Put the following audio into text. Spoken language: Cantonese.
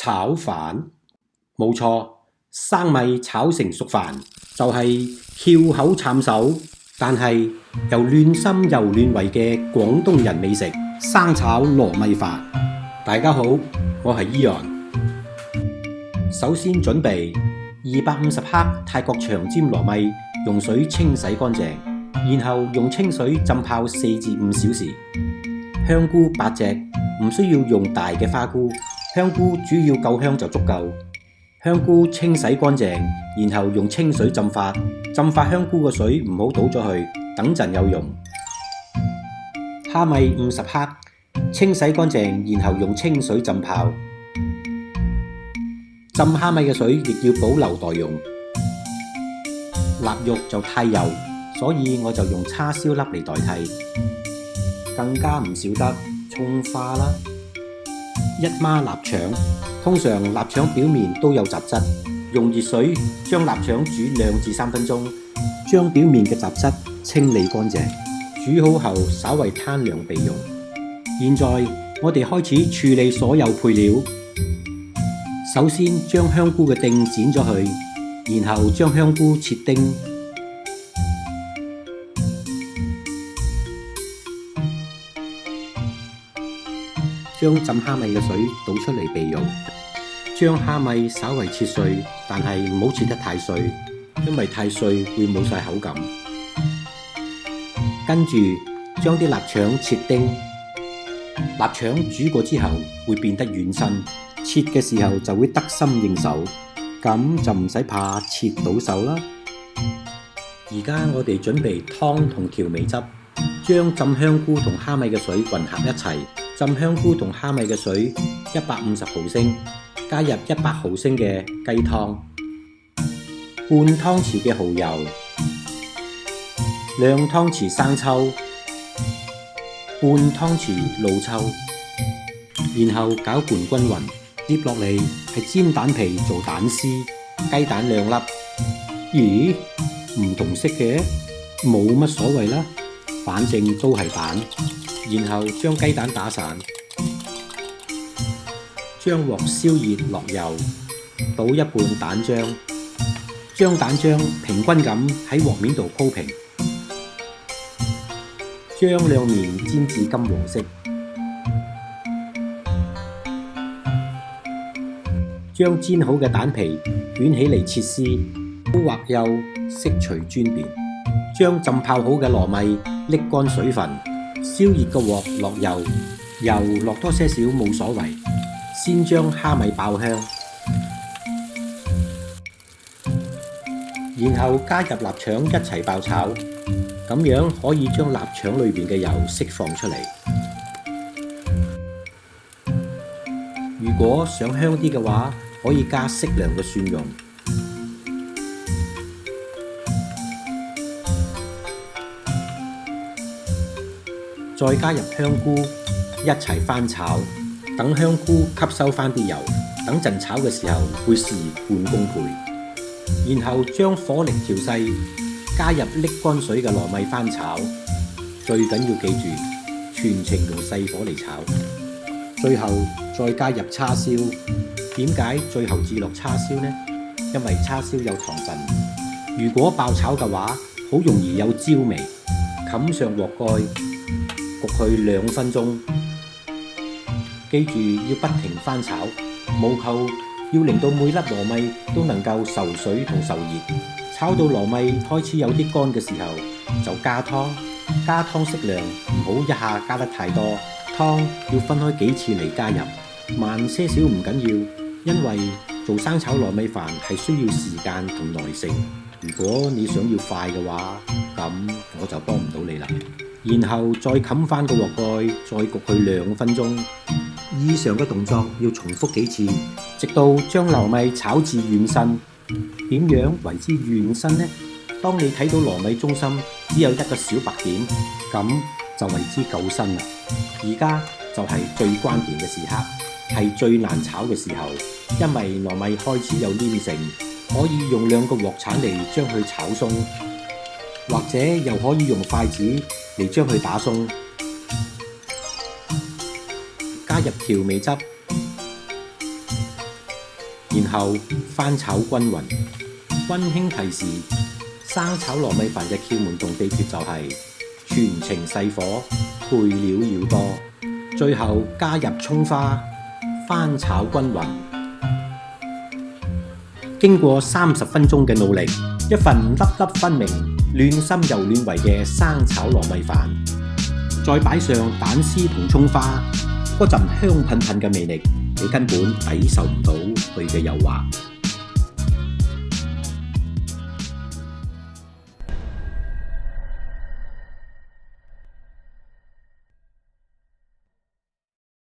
炒飯，冇錯，生米炒成熟飯就係翹口撐手，但係又暖心又暖胃嘅廣東人美食生炒糯米飯。大家好，我係Eon。首先準備250克泰國長尖糯米，用水清洗乾淨，然後用清水浸泡4至5小時。香菇8隻，唔需要用大嘅花菇，香菇主要夠香就足夠。香菇清洗乾淨，然後用清水浸發，浸發香菇嘅水唔好倒咗去，等陣有用。蝦米50克，清洗乾淨，然後用清水浸泡。浸蝦米嘅水亦要保留待用。臘肉就太油，所以我就用叉燒粒嚟代替。更加唔少得蔥花啦。一孖臘腸，通常臘腸表面都有雜質，用熱水將臘腸煮2至3分鐘，將表面嘅雜質清理乾淨。煮好後稍為攤涼備用。現在我哋開始處理所有配料。首先將香菇嘅丁剪咗去，然後將香菇切丁。將浸蝦米嘅水倒出嚟備用。將蝦米稍為切碎，但係唔好切得太碎，因為太碎會冇晒口感。跟住將啲臘腸切丁。臘腸煮過之後會變得軟身，切嘅時候就會得心應手，咁就唔使怕切到手啦。而家我哋準備湯同調味汁，將浸香菇同蝦米嘅水混合一齊。浸香菇同蝦米嘅水150毫升，加入100毫升嘅雞湯，半湯匙嘅蠔油，2湯匙生抽，半湯匙老抽，然後攪拌均勻。接落嚟係煎蛋皮做蛋絲，雞蛋2粒。咦，唔同色嘅，冇乜所謂啦，反正都係蛋。然後將雞蛋打散，將鑊燒熱落油，倒一半蛋漿，將蛋漿平均咁喺鑊面度鋪平，將兩面煎至金黃色，將煎好嘅蛋皮捲起嚟切絲，鋪或幼，適隨尊便。將浸泡好嘅糯米瀝乾水分。燒熱個鑊落油，油落多些少冇所謂。先將蝦米爆香，然後加入臘腸一齊爆炒，咁樣可以將臘腸裏邊嘅油釋放出嚟。如果想香啲嘅話，可以加適量嘅蒜蓉。再加入香菇，一齊翻炒，等香菇吸收翻啲油，等陣炒嘅時候會事半功倍。然後將火力調細，加入瀝乾水嘅糯米翻炒，最緊要記住全程用細火嚟炒。最後再加入叉燒。點解最後至落叉燒呢？因為叉燒有糖分，如果爆炒嘅話，好容易有焦味。冚上鑊蓋。焗佢2分鐘，記住要不停翻炒，務求要令到每粒糯米都能夠受水同受熱。炒到糯米開始有啲乾嘅時候，就加湯，加湯適量，唔好一下加得太多。湯要分開幾次嚟加入，慢些少唔緊要，因為做生炒糯米飯係需要時間同耐性。如果你想要快嘅話，咁我就幫唔到你啦。然後再冚翻個鑊蓋，再焗佢2分鐘。以上嘅動作要重複幾次，直到將糯米炒至軟身。點樣為之軟身呢？當你睇到糯米中心只有一個小白點，咁就為之夠身啦。而家就係最關鍵嘅時刻，係最難炒嘅時候，因為糯米開始有黏性，可以用2個鑊鏟嚟將佢炒鬆，或者又可以用筷子嚟將佢打鬆。加入調味汁，然後翻炒均勻。溫馨提示：生炒糯米飯嘅竅門同秘訣就係全程細火，配料要多，最後加入蔥花，翻炒均勻。經過30分鐘嘅努力，一份粒粒分明、嫩心又嫩胃嘅生炒糯米飯，再擺上蛋絲同蔥花，嗰陣香噴噴嘅味力，你根本抵受唔到佢嘅誘惑。